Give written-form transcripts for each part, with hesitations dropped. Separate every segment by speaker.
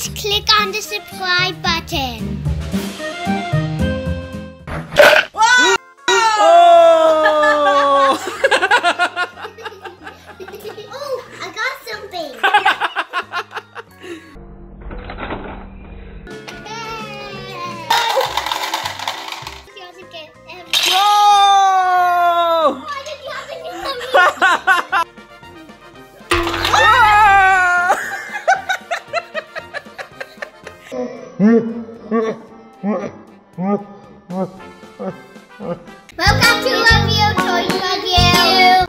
Speaker 1: Please click on the subscribe button.
Speaker 2: Oh!
Speaker 1: Oh, I got something.
Speaker 2: Whoa!
Speaker 1: Why did you have to do something? Welcome to Review Toys Review.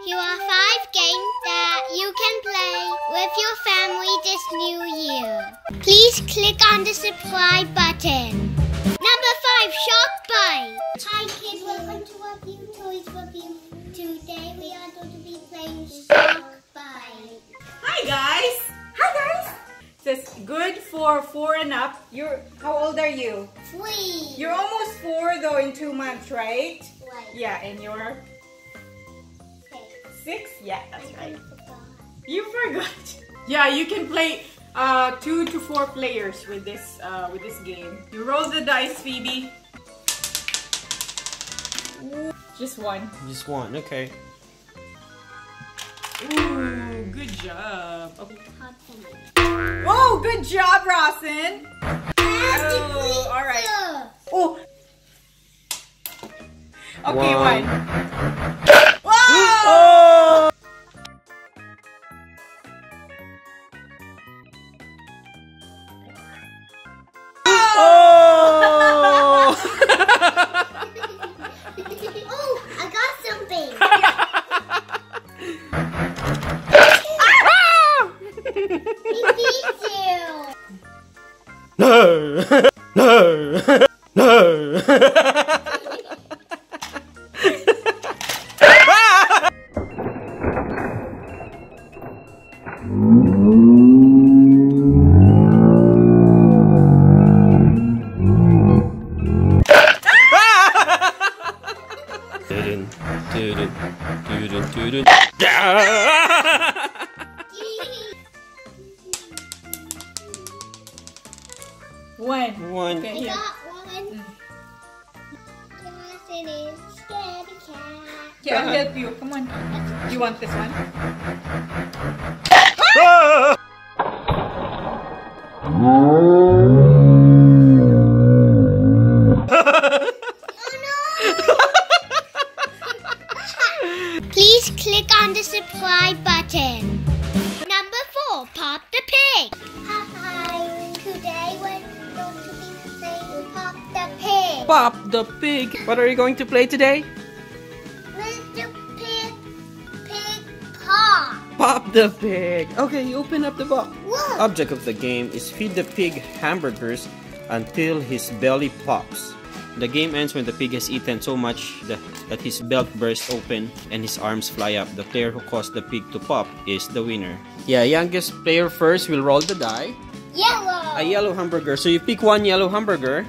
Speaker 1: Here are 5 games that you can play with your family this new year. Please click on the subscribe button. Number 5, Shark Bite. Hi kids, welcome to Review Toys Review. Today we are going to be playing Shark Bite.
Speaker 2: Hi guys! Hi guys! Says good for 4 and up. How old are you?
Speaker 1: 3.
Speaker 2: You're almost 4 though in 2 months, right?
Speaker 1: Right.
Speaker 2: Yeah, and you're 6? Yeah, that's right. You forgot. Yeah, you can play 2 to 4 players with this game. You roll the dice, Phoebe. Just one.
Speaker 3: Just one, okay.
Speaker 2: Ooh, good job. Okay. Oh, good job, Rawson. Oh, all right. Oh. Okay, one. Whoa!
Speaker 3: Oh!
Speaker 1: Oh, I got something. He beat you.
Speaker 3: No! No! No!
Speaker 2: One.
Speaker 3: One.
Speaker 2: Okay,
Speaker 1: I
Speaker 2: here.
Speaker 1: got one. Rawson is scaredy cat.
Speaker 2: Here, I'll help you. Come on. You want this one?
Speaker 3: Ah!
Speaker 1: Please click on the subscribe button. Number 4, Pop the Pig. Hi, today we're going to be playing Pop the Pig.
Speaker 3: Pop the pig. What are you going to play today?
Speaker 1: Mr. Pig Pop.
Speaker 3: Pop the pig. Okay, you open up the box.
Speaker 1: Whoa.
Speaker 3: Object of the game is feed the pig hamburgers until his belly pops. The game ends when the pig has eaten so much that his belt bursts open and his arms fly up. The player who caused the pig to pop is the winner. Yeah, youngest player first will roll the die.
Speaker 1: Yellow.
Speaker 3: A yellow hamburger. So you pick one yellow hamburger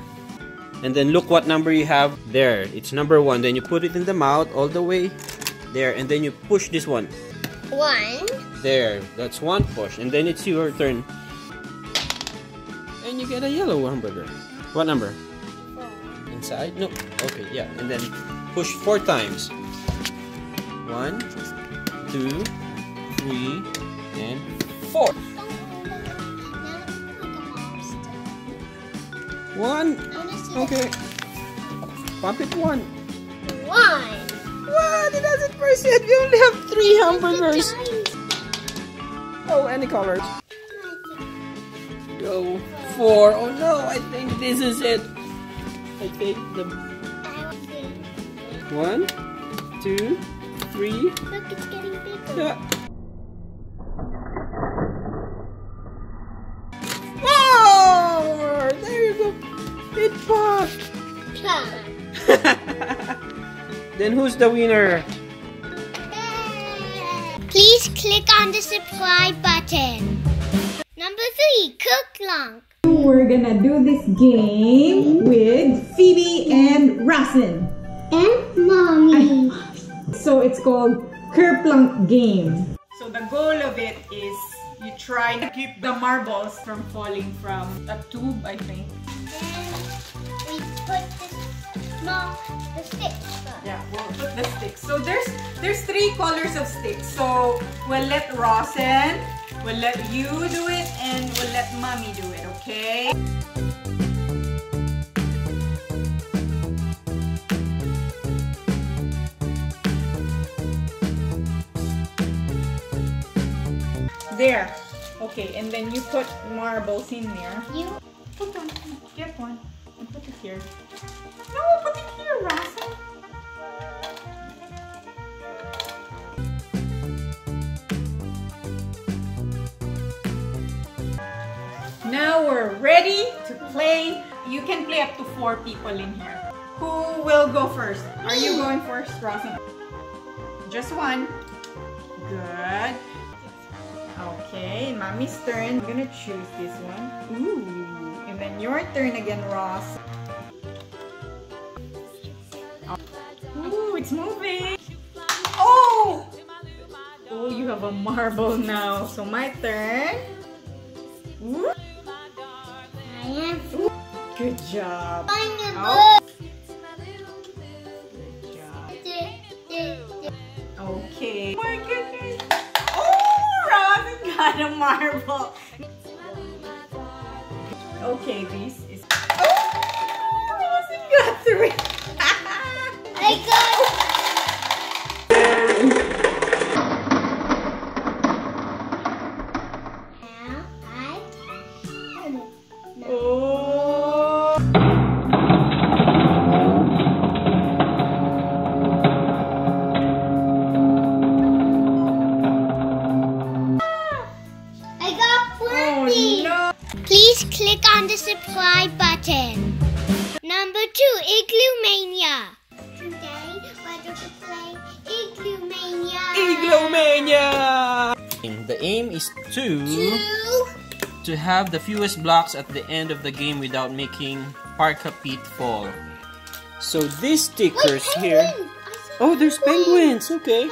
Speaker 3: and then look what number you have there. It's number 1. Then you put it in the mouth all the way there and then you push this one.
Speaker 1: 1.
Speaker 3: There, that's one push. And then it's your turn. And you get a yellow hamburger. What number?
Speaker 1: 4.
Speaker 3: Inside? No. Okay, yeah. And then push 4 times. 1, 2, 3, and 4. 1. Okay. Pump it 1.
Speaker 1: 1.
Speaker 3: What? It doesn't first yet. We only have 3 hamburgers. Oh, any colors? Go 4. Oh no, I think this is it. I take the 1, 2, 3.
Speaker 1: Look, it's getting bigger.
Speaker 3: Yeah. Whoa! There you go. It popped. Then who's the winner?
Speaker 1: Please click on the subscribe button. Number 3, Kerplunk.
Speaker 4: We're gonna do this game with Phoebe and RAWSON.
Speaker 1: And Mommy.
Speaker 4: So it's called Kerplunk game.
Speaker 2: So the goal of it is you try to keep the marbles from falling from a tube, I think.
Speaker 1: Then we put the sticks first.
Speaker 2: Yeah, we'll put the sticks. So there's 3 colors of sticks. So we'll let Rawson, we'll let you do it, and we'll let Mommy do it, okay? There. Okay, and then you put marbles in there.
Speaker 1: You
Speaker 2: put one. Get one. And put it here. No, put it here, Rawson. Now we're ready to play. You can play up to 4 people in here. Who will go first? Are you going first, Rawson? Just one. Good. Okay, Mommy's turn. I'm gonna choose this one. Ooh. And then your turn again, Ross. Ooh, it's moving. Oh! Oh, you have a marble now. So my turn. Ooh. Ooh. Good job. Oh. Good job. Okay. Oh my goodness. Rawson got a marble. Okay, this is. Oh, Rawson got 3.
Speaker 1: I got. Now I put it.
Speaker 2: Oh.
Speaker 1: Please click on the subscribe button. Number 2, Igloo Mania. Today we're going to play Igloo Mania.
Speaker 3: Igloo Mania! The aim is to have the fewest blocks at the end of the game without making Parka Pete fall. So these stickers here. Oh, there's penguins. Okay.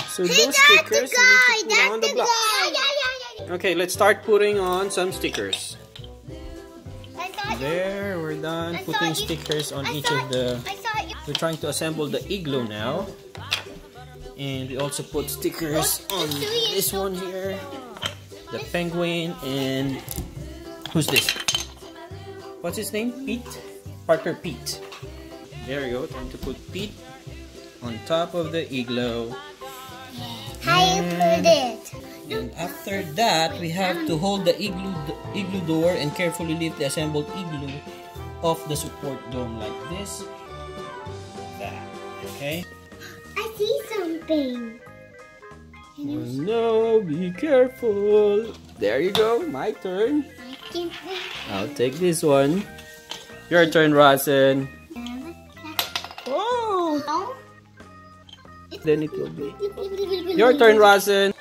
Speaker 3: So those stickers we need to put on the blocks. Okay, let's start putting on some stickers. There, we're done putting stickers on each of the... We're trying to assemble the igloo now. And we also put stickers on this one here. The penguin and... Who's this? What's his name? Pete? Parker Pete. There you go, time to put Pete on top of the igloo.
Speaker 1: How you put it?
Speaker 3: And after that, we have to hold the igloo door and carefully lift the assembled igloo off the support dome like this. That. Okay?
Speaker 1: I see something.
Speaker 3: Oh no, be careful. There you go, my turn. I'll take this one. Your turn, Rawson. Oh! Then it will be your turn, Rawson.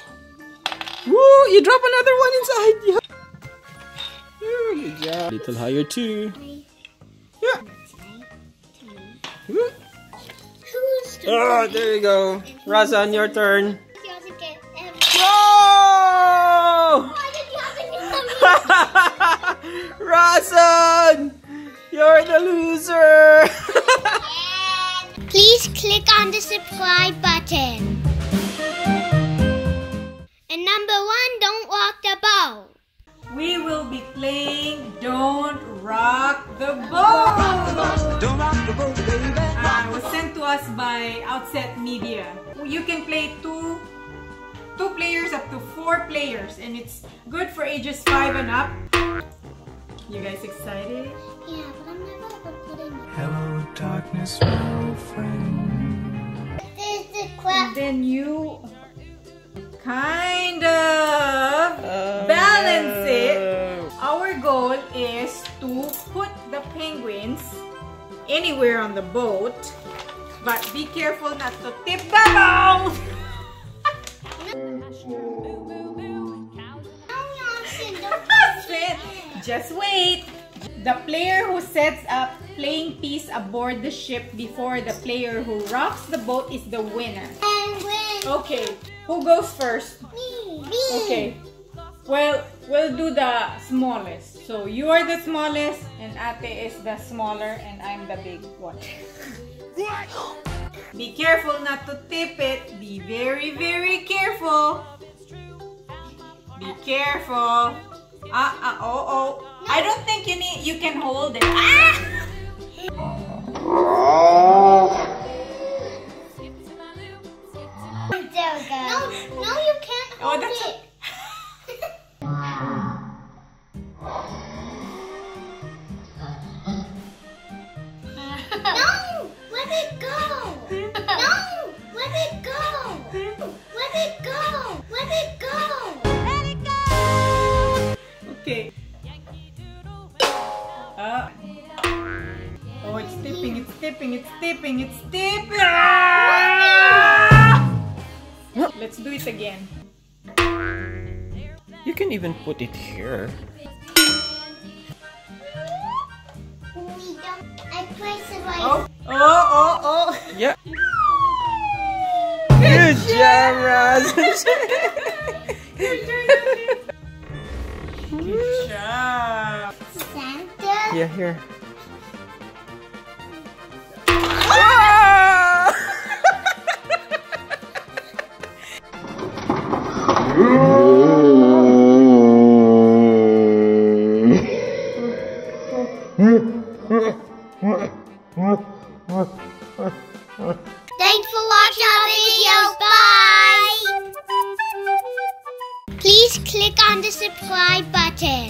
Speaker 3: Woo! You drop another one inside. Yeah. Good job. Little higher too. Yeah. Oh, there you go. Rawson, your turn. Whoa! Rawson! You're the loser!
Speaker 1: Please click on the subscribe button. And number 1, don't rock the boat.
Speaker 2: We will be playing Don't Rock the Boat.
Speaker 5: Don't rock the boat, baby.
Speaker 2: It was sent to us by Outset Media. You can play two players up to 4 players, and it's good for ages 5 and up. You guys excited?
Speaker 1: Yeah, but I'm never gonna put it in.
Speaker 5: Hello, darkness, my old friend.
Speaker 1: This is the
Speaker 2: And
Speaker 1: crap.
Speaker 2: then you kind of balance it. Our goal is to put the penguins anywhere on the boat, but be careful not to tip the boat. Just wait. The player who sets up playing piece aboard the ship before the player who rocks the boat is the winner.
Speaker 1: Penguin.
Speaker 2: Okay, who goes first?
Speaker 1: Me.
Speaker 2: Okay. Well, we'll do the smallest. So you are the smallest, and Ate is the smaller, and I'm the big one. Be careful not to tip it. Be very, very careful. Be careful. Oh. I don't think you can hold it. Ah!
Speaker 1: There we go. No, you can't hold it. No! Let it go! No! Let it go! Let it go! Let it go! Let it go!
Speaker 2: Okay. Oh, it's tipping, it's tipping, it's tipping, it's tipping! Let's do it again.
Speaker 3: You can even put it here.
Speaker 1: I place it right.
Speaker 2: Oh.
Speaker 3: Yeah. Good job, RAWSON.
Speaker 2: Good job.
Speaker 1: Santa.
Speaker 3: Yeah, here.
Speaker 1: Thanks for watching our video. Bye! Please click on the subscribe button.